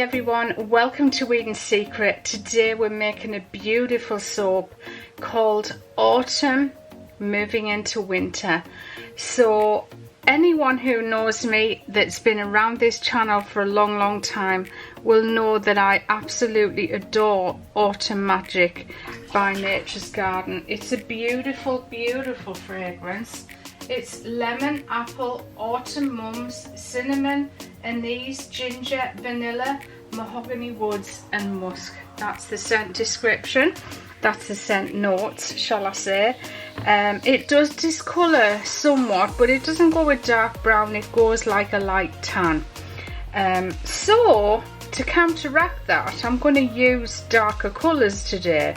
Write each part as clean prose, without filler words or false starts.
everyone, welcome to Eden's Secret. Today we're making a beautiful soap called Autumn Moving into Winter. So anyone who knows me that's been around this channel for a long time will know that I absolutely adore Autumn Magic by Nature's Garden. It's a beautiful fragrance. It's lemon, apple, autumn mums, cinnamon, anise, ginger, vanilla, mahogany woods and musk. That's the scent description. That's the scent notes, shall I say. It does discolour somewhat, but it doesn't go with dark brown. It goes like a light tan. So to counteract that, I'm going to use darker colours today.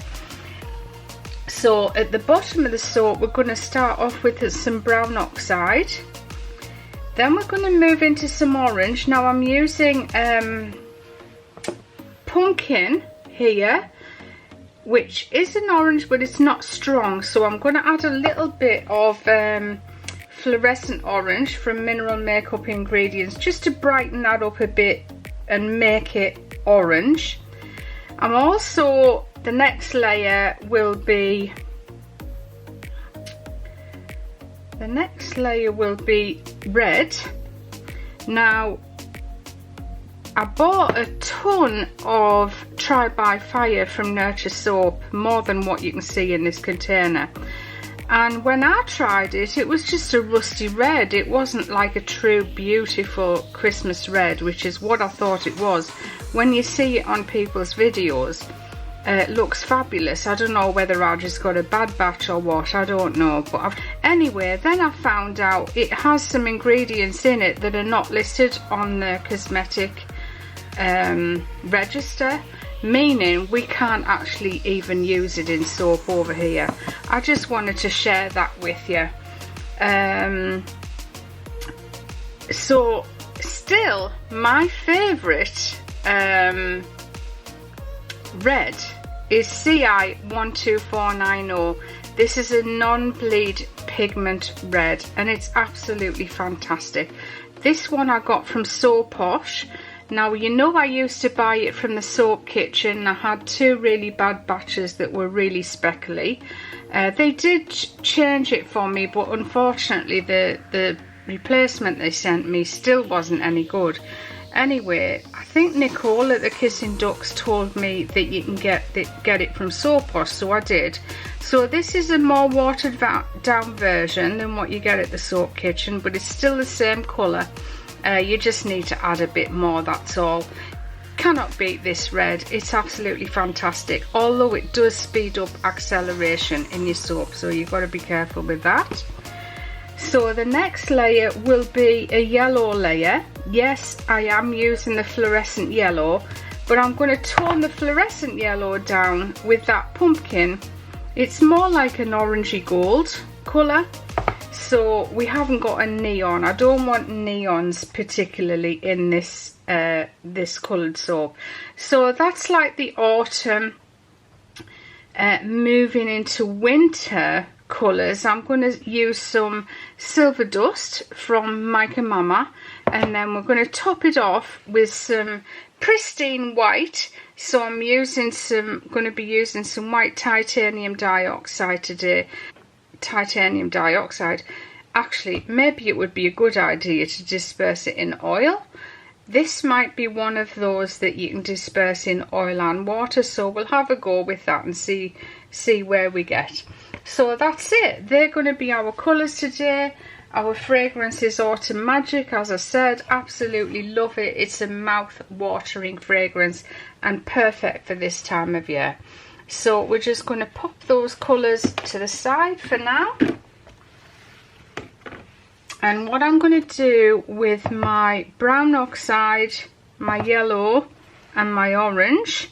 So at the bottom of the soap, we're going to start off with some brown oxide. Then we're going to move into some orange. Now I'm using pumpkin here, which is an orange, but it's not strong. So I'm going to add a little bit of fluorescent orange from Mineral Makeup Ingredients, just to brighten that up a bit and make it orange. I'm also, the next layer will be red. Now I bought a ton of Try by Fire from Nurture soap, more than what you can see in this container, and when I tried it, it was just a rusty red. It wasn't like a true beautiful Christmas red, which is what I thought it was. When you see it on people's videos, it looks fabulous. I don't know whether I just got a bad batch or what, I don't know. But anyway, then I found out it has some ingredients in it that are not listed on the cosmetic register, meaning we can't actually even use it in soap over here. I just wanted to share that with you. So still my favorite red is CI 12490. This is a non-bleed pigment red and it's absolutely fantastic. This one I got from So Posh. Now you know I used to buy it from the Soap Kitchen. I had two really bad batches that were really speckly. They did change it for me, but unfortunately the replacement they sent me still wasn't any good. Anyway, I think Nicole at the Kissing Ducks told me that you can get it from So Posh, so I did. So this is a more watered down version than what you get at the Soap Kitchen, but it's still the same colour. You just need to add a bit more, that's all. Cannot beat this red. It's absolutely fantastic, although it does speed up acceleration in your soap, so you've got to be careful with that. So the next layer will be a yellow layer. Yes, I am using the fluorescent yellow, but I'm going to tone the fluorescent yellow down with that pumpkin. It's more like an orangey gold colour. So we haven't got a neon. I don't want neons particularly in this this coloured soap. So that's like the autumn moving into winter colours. I'm going to use some Silver Dust from Mike and Mama, and then we're going to top it off with some pristine white. So I'm going to be using some white titanium dioxide today. Titanium dioxide. Actually, maybe it would be a good idea to disperse it in oil. This might be one of those that you can disperse in oil and water, so we'll have a go with that and see where we get. So that's it. They're going to be our colours today. Our fragrance is Autumn Magic, as I said. Absolutely love it. It's a mouth-watering fragrance and perfect for this time of year. So we're just going to pop those colours to the side for now. And what I'm going to do with my brown oxide, my yellow and my orange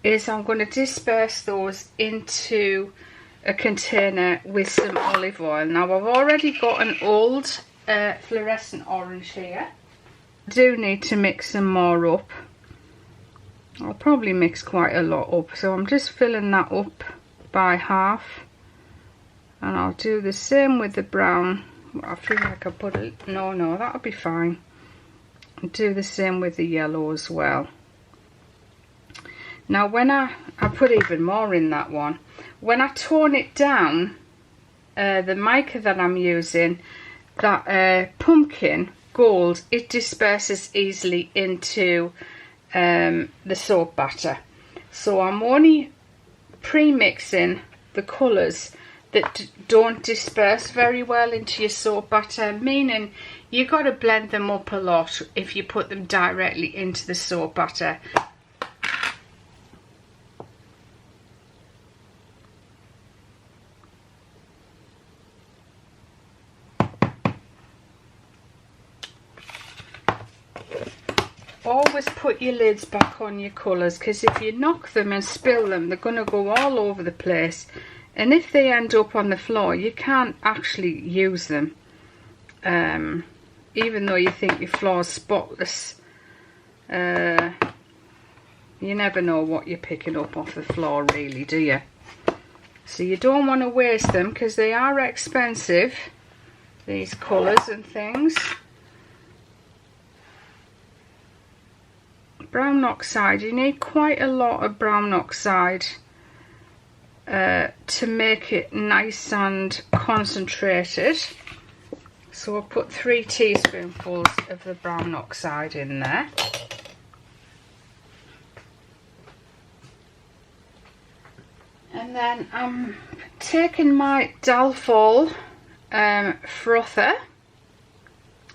is I'm going to disperse those into a container with some olive oil. Now I've already got an old fluorescent orange here. I do need to mix some more up. I'll probably mix quite a lot up, so I'm just filling that up by half, and I'll do the same with the brown. I feel like I put it, no, that'll be fine. And do the same with the yellow as well. Now when I put even more in that one, when I tone it down, the mica that I'm using, that pumpkin gold, it disperses easily into the soap batter. So I'm only pre-mixing the colours that don't disperse very well into your soap batter, meaning you got to blend them up a lot if you put them directly into the soap batter. Always put your lids back on your colours, because if you knock them and spill them, they're going to go all over the place, and if they end up on the floor, you can't actually use them. Even though you think your floor's spotless, you never know what you're picking up off the floor, really, do you? So you don't want to waste them, because they are expensive, these colours and things. Brown oxide, you need quite a lot of brown oxide to make it nice and concentrated. So I'll put 3 teaspoonfuls of the brown oxide in there. And then I'm taking my Dalfol frother,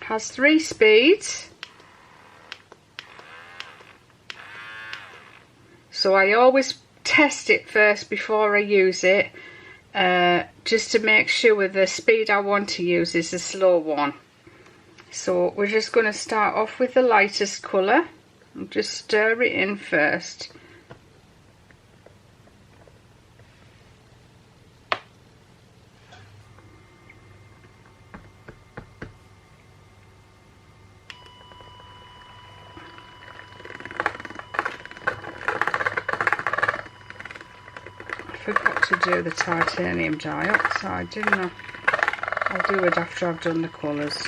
has 3 speeds. So I always test it first before I use it, just to make sure the speed I want to use is a slow one. So we're just going to start off with the lightest colour and just stir it in first. Forgot to do the titanium dioxide, didn't I? I'll do it after I've done the colours.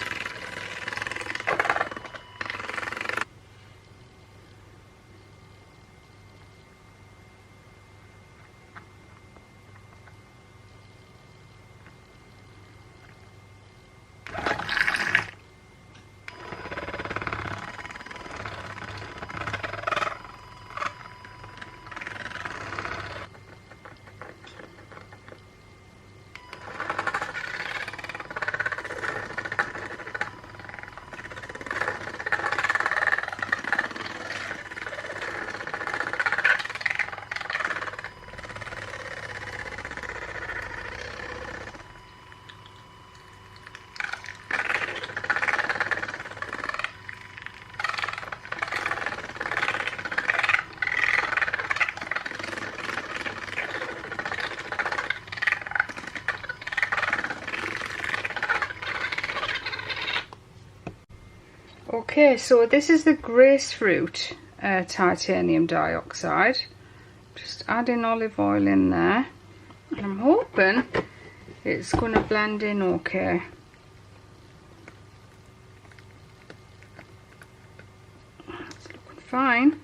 Okay, so this is the grapefruit titanium dioxide. Just adding olive oil in there. And I'm hoping it's going to blend in okay. It's looking fine.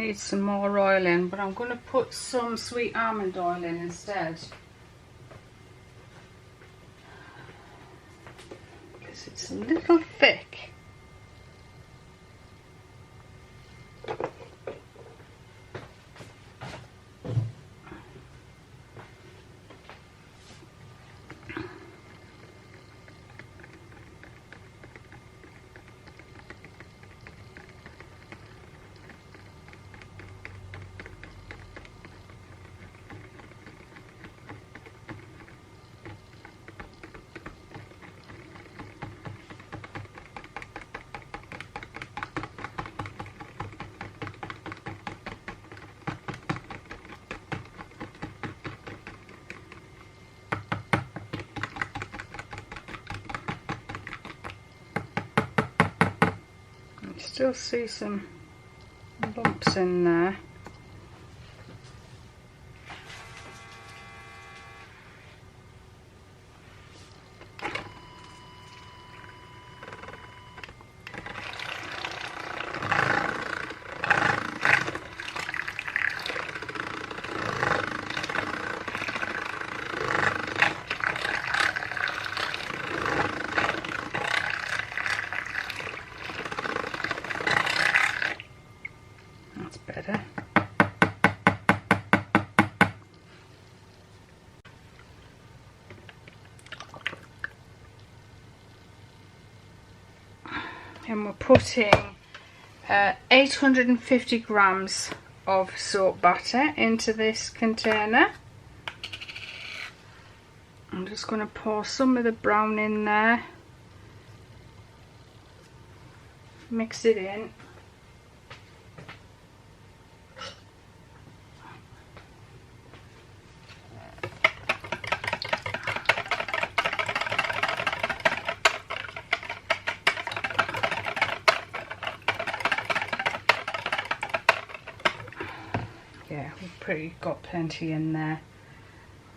needs some more oil in, but I'm going to put some sweet almond oil in instead, because it's a little thick. Still see some lumps in there. Better. And we're putting 850 grams of soap batter into this container. I'm just going to pour some of the brown in there, mix it in. Yeah, we've got plenty in there.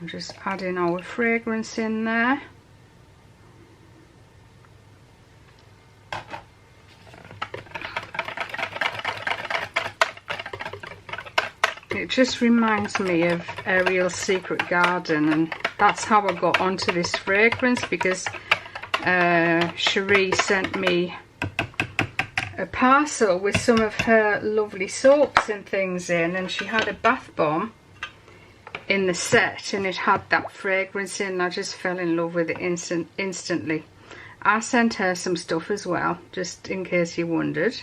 I'm just adding our fragrance in there. It just reminds me of Ariel's Secret Garden, and that's how I got onto this fragrance, because Cherie sent me a parcel with some of her lovely soaps and things in, and she had a bath bomb in the set and it had that fragrance in. I just fell in love with it instantly. I sent her some stuff as well, just in case you wondered.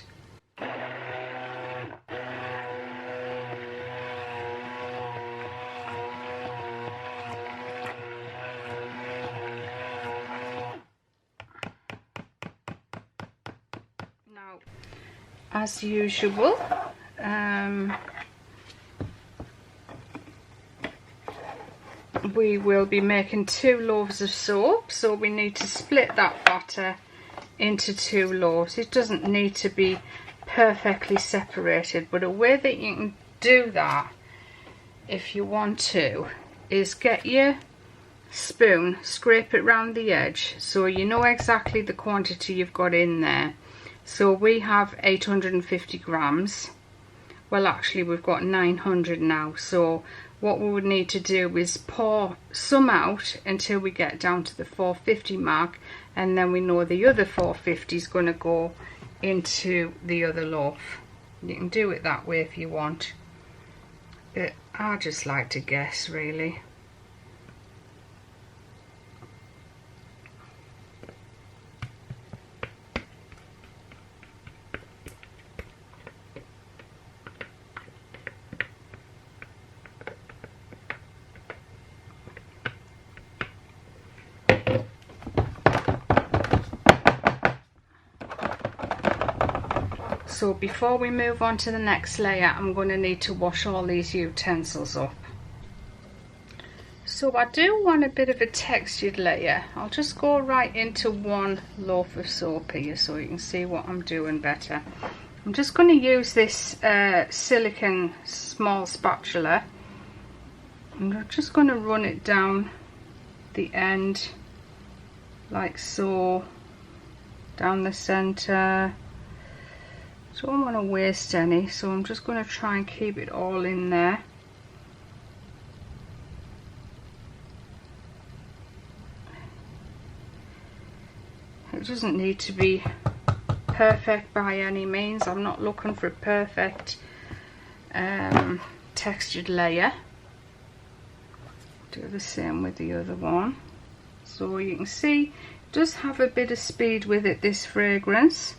As usual, we will be making 2 loaves of soap, so we need to split that batter into 2 loaves. It doesn't need to be perfectly separated, but a way that you can do that, if you want to, is get your spoon, scrape it round the edge so you know exactly the quantity you've got in there. So we have 850 grams. Well, actually we've got 900 now, so what we would need to do is pour some out until we get down to the 450 mark, and then we know the other 450 is going to go into the other loaf. You can do it that way if you want, but I just like to guess, really. So before we move on to the next layer, I'm going to need to wash all these utensils up. So I do want a bit of a textured layer. I'll just go right into 1 loaf of soap here so you can see what I'm doing better. I'm just going to use this silicone small spatula. I'm just going to run it down the end like so, down the center, Don't want to waste any, so I'm just going to try and keep it all in there. It doesn't need to be perfect by any means. I'm not looking for a perfect textured layer. Do the same with the other one. So you can see it does have a bit of speed with it, this fragrance.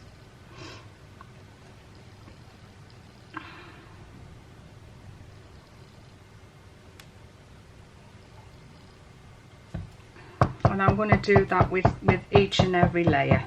And I'm going to do that with each and every layer.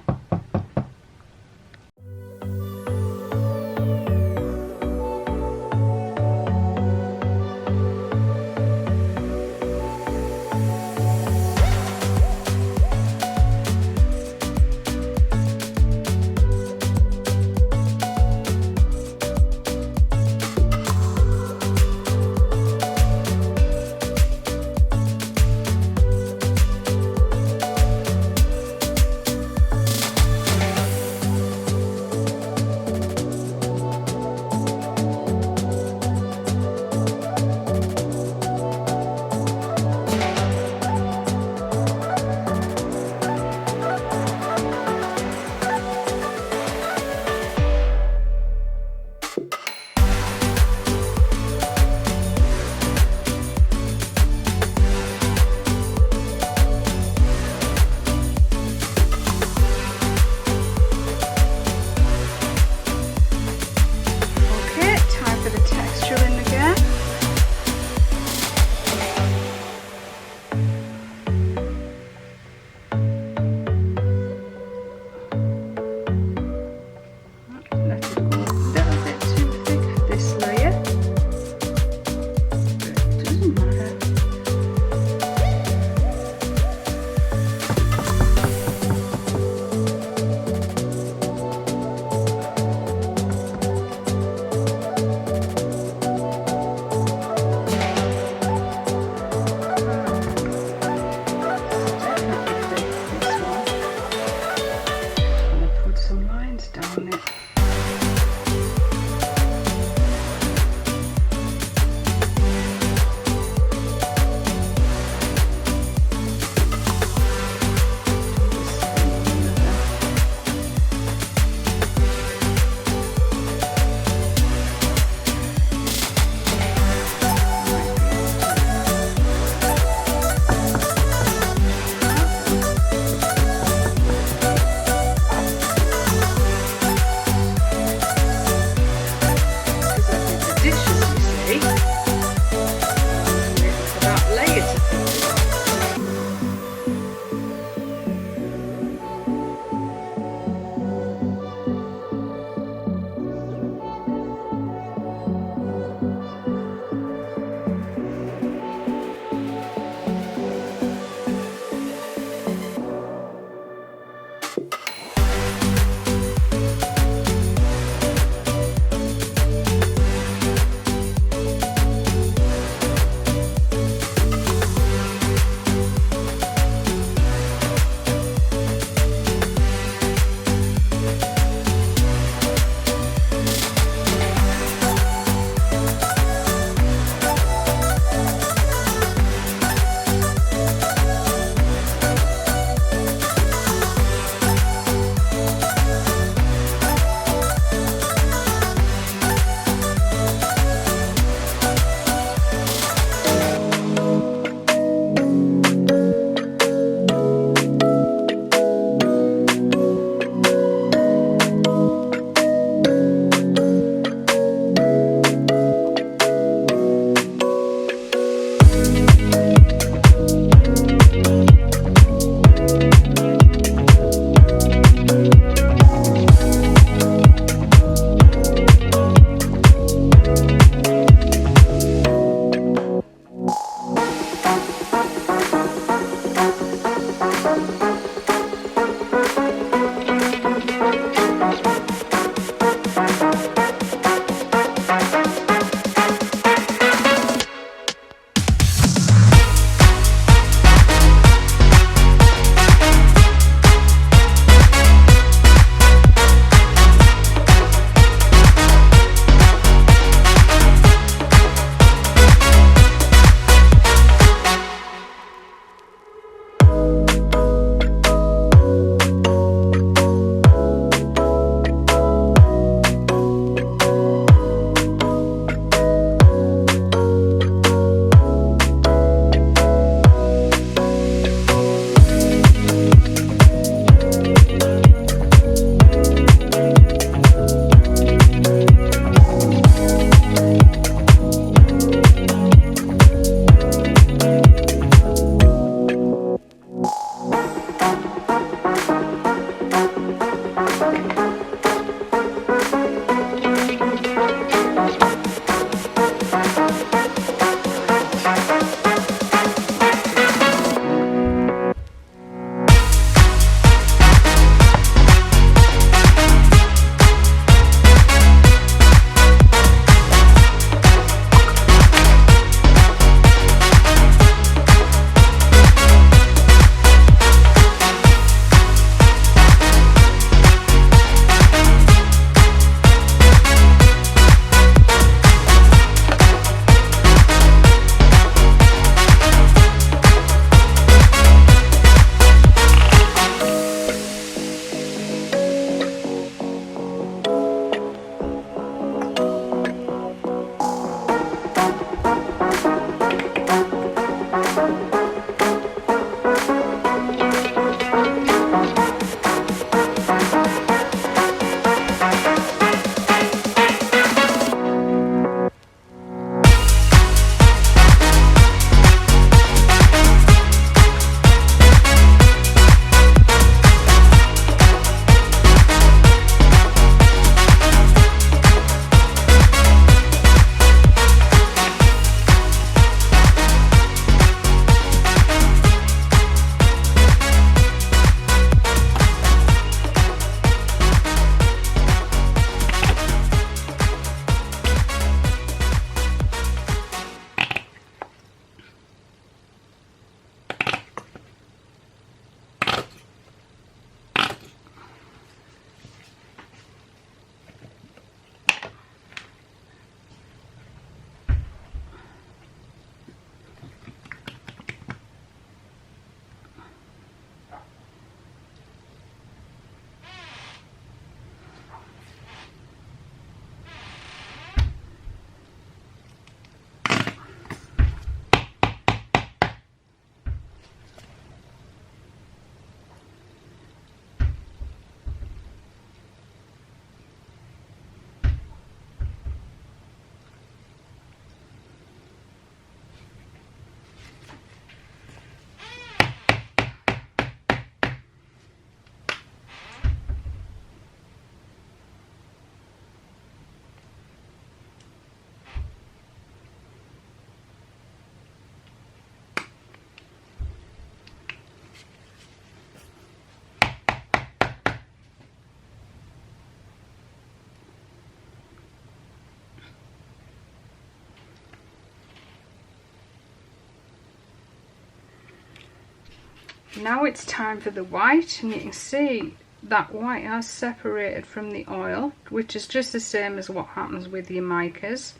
Now it's time for the white, and you can see that white has separated from the oil, which is just the same as what happens with your micas.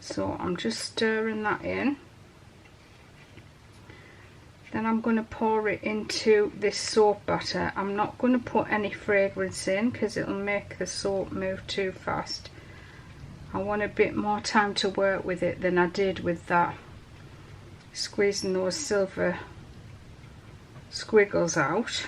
So I'm just stirring that in. Then I'm going to pour it into this soap batter. I'm not going to put any fragrance in because it'll make the soap move too fast. I want a bit more time to work with it than I did with that, squeezing those silver squiggles out.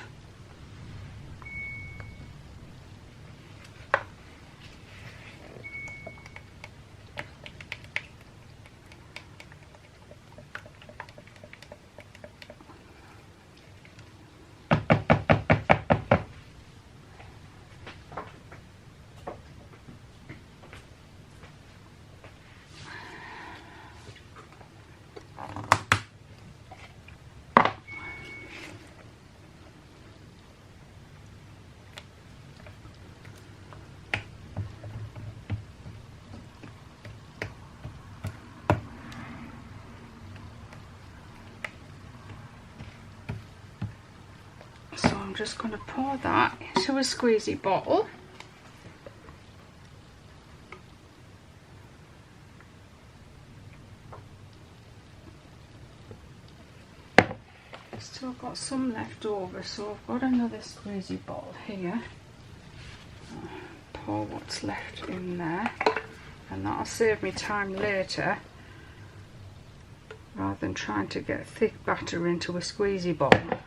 So I'm just going to pour that into a squeezy bottle. Still got some left over, so I've got another squeezy bottle here. Pour what's left in there, and that'll save me time later rather than trying to get thick batter into a squeezy bottle.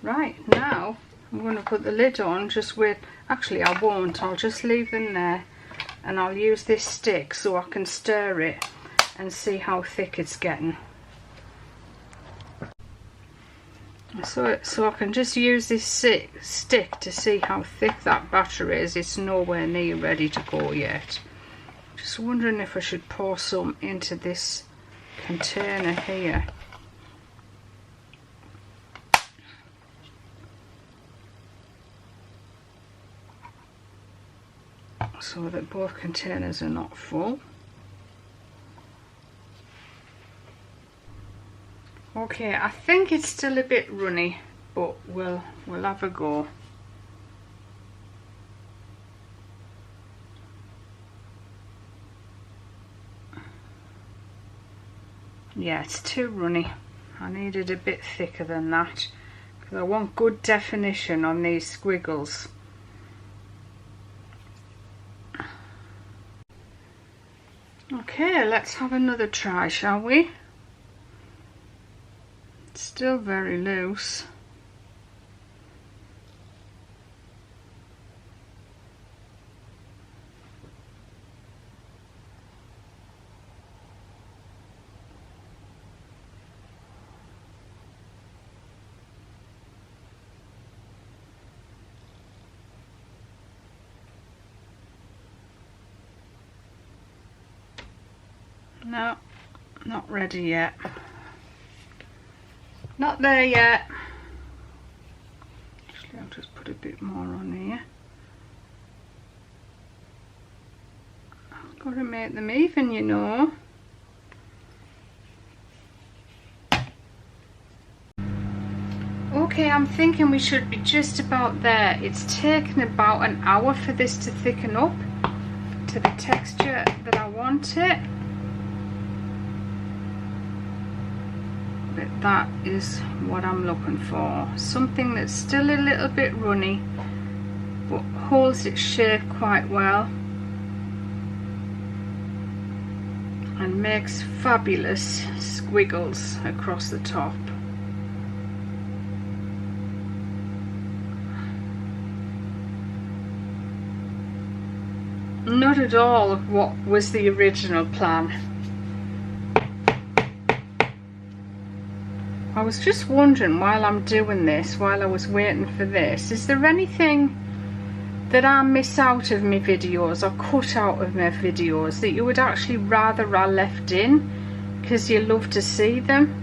Right, now I'm going to put the lid on, just with, actually I won't, I'll just leave them there, and I'll use this stick so I can stir it and see how thick it's getting. So I can just use this stick to see how thick that batter is. It's nowhere near ready to go yet. Just wondering if I should pour some into this container here. So that both containers are not full. Okay, I think it's still a bit runny, but we'll have a go. Yeah, it's too runny. I need it a bit thicker than that because I want good definition on these squiggles. Okay, let's have another try, shall we? It's still very loose. No, not ready yet. Not there yet. Actually, I'll just put a bit more on here. I've got to make them even, you know. Okay, I'm thinking we should be just about there. It's taken about an hour for this to thicken up to the texture that I want it. But that is what I'm looking for. Something that's still a little bit runny but holds its shape quite well and makes fabulous squiggles across the top. Not at all what was the original plan. I was just wondering while I'm doing this, while I was waiting for this, is there anything that I miss out of my videos or cut out of my videos that you would actually rather I left in? because you love to see them.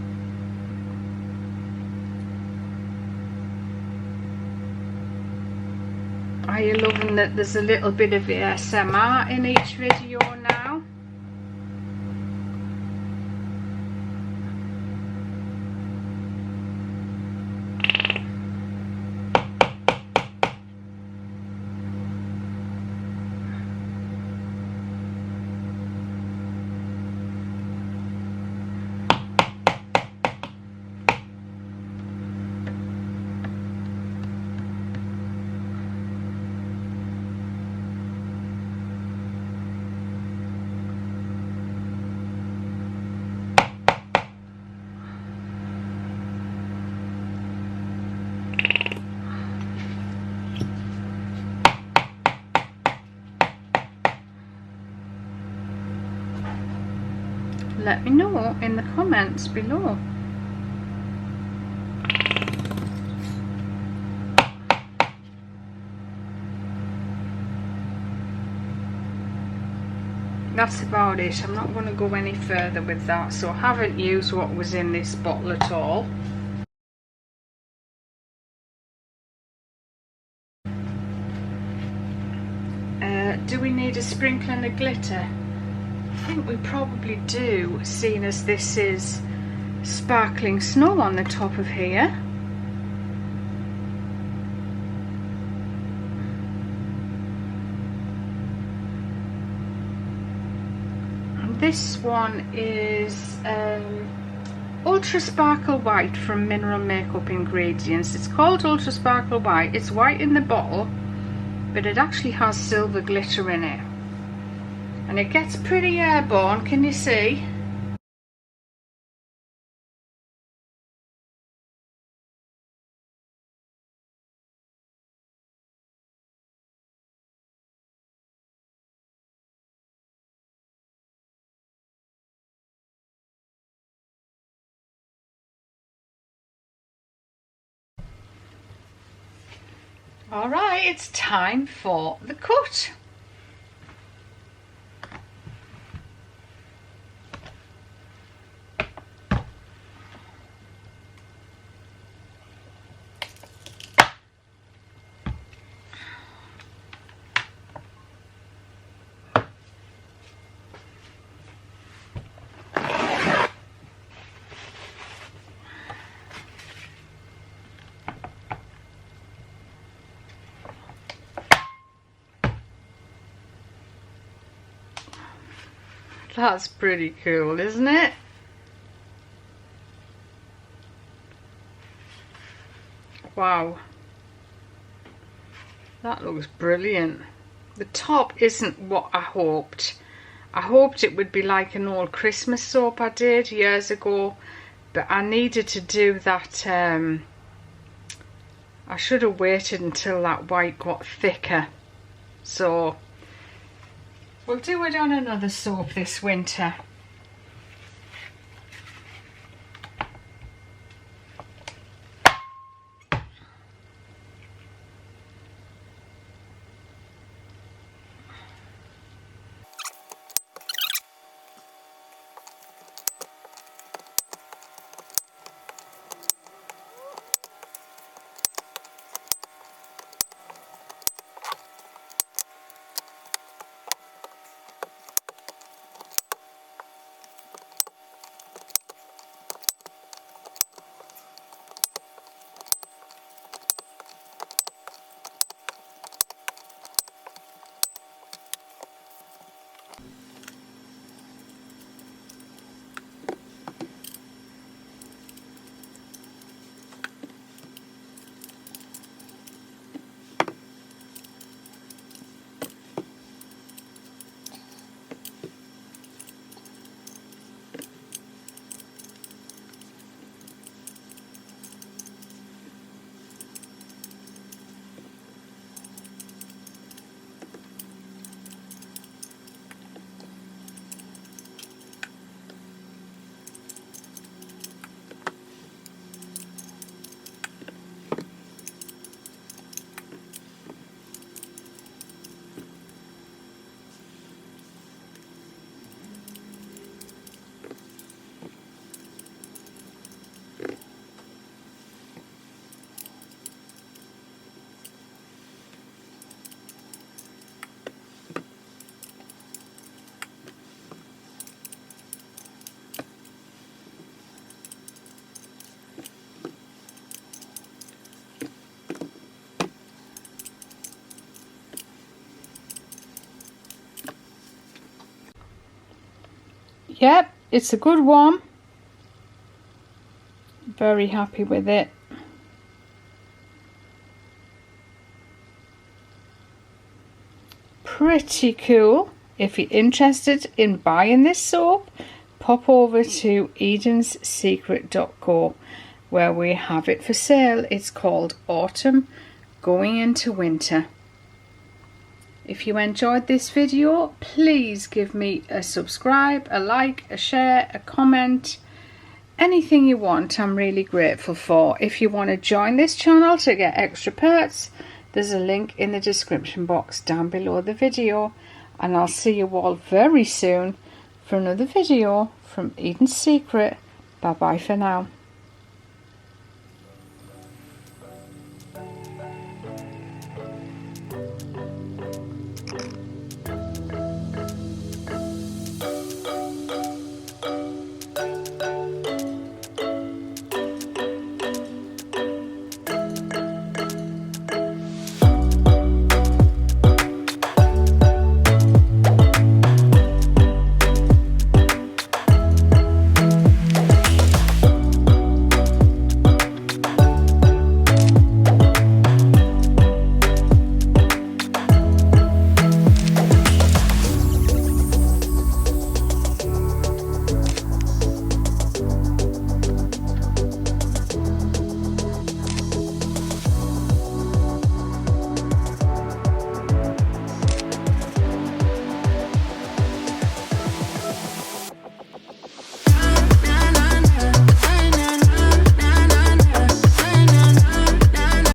Are you loving that there's a little bit of ASMR in each video now? Let me know in the comments below. That's about it. I'm not going to go any further with that, so I haven't used what was in this bottle at all. Do we need a sprinkling of glitter? I think we probably do, seeing as this is sparkling snow on the top of here. And this one is Ultra Sparkle White from Mineral Makeup Ingredients. It's called Ultra Sparkle White. It's white in the bottle, but it actually has silver glitter in it. And it gets pretty airborne, can you see? Alright, it's time for the cut. That's pretty cool, isn't it? Wow. That looks brilliant. The top isn't what I hoped. I hoped it would be like an old Christmas soap I did years ago, but I needed to do that. I should have waited until that white got thicker. So we'll do it on another soap this winter. Yep, it's a good one. Very happy with it. Pretty cool. If you're interested in buying this soap, pop over to edenssecret.co where we have it for sale. It's called Autumn Going into Winter. If you enjoyed this video, please give me a subscribe, a like, a share, a comment, anything you want. I'm really grateful for. If you want to join this channel to get extra perks, there's a link in the description box down below the video, and I'll see you all very soon for another video from Eden's Secret. Bye bye for now.